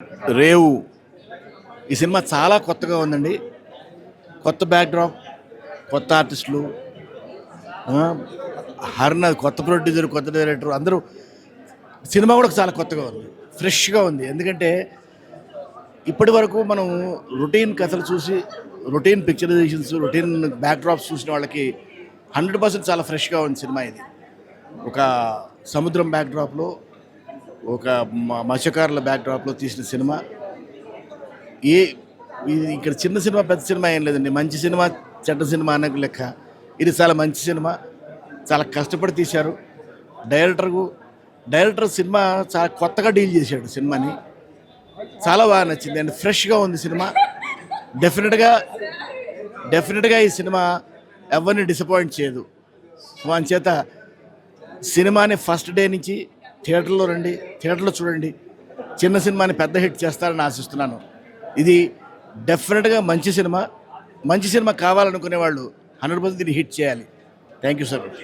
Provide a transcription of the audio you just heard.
రేవు ఈ సినిమా చాలా కొత్తగా ఉందండి. కొత్త బ్యాక్డ్రాప్, కొత్త ఆర్టిస్టులు, హర్న కొత్త ప్రొడ్యూసర్, కొత్త డైరెక్టర్ అందరూ. సినిమా కూడా చాలా కొత్తగా ఉంది, ఫ్రెష్గా ఉంది. ఎందుకంటే ఇప్పటి వరకు మనం రొటీన్ కథలు చూసి, రొటీన్ పిక్చరైజేషన్స్, రొటీన్ బ్యాక్డ్రాప్స్ చూసిన వాళ్ళకి 100% చాలా ఫ్రెష్గా ఉంది సినిమా. ఇది ఒక సముద్రం బ్యాక్డ్రాప్లో, ఒక మత్స్యకారుల బ్యాక్డ్రాప్లో తీసిన సినిమా. ఇది ఇక్కడ చిన్న సినిమా పెద్ద సినిమా ఏం లేదండి. మంచి సినిమా చెడ్డ సినిమా అన్న లెక్క ఇది చాలా మంచి సినిమా. చాలా కష్టపడి తీశారు. డైరెక్టర్ సినిమా చాలా కొత్తగా డీల్ చేశాడు సినిమాని. చాలా బాగా నచ్చింది అండ్ ఫ్రెష్గా ఉంది సినిమా. డెఫినెట్గా ఈ సినిమా ఎవరిని డిసప్పాయింట్ చేయదు. అంచేత సినిమాని ఫస్ట్ డే నుంచి థియేటర్లో రండి, థియేటర్లో చూడండి. చిన్న సినిమాని పెద్ద హిట్ చేస్తారని ఆశిస్తున్నాను. ఇది డెఫినెట్గా మంచి సినిమా. మంచి సినిమా కావాలనుకునే వాళ్ళు 100% దీన్ని హిట్ చేయాలి. Thank you so much.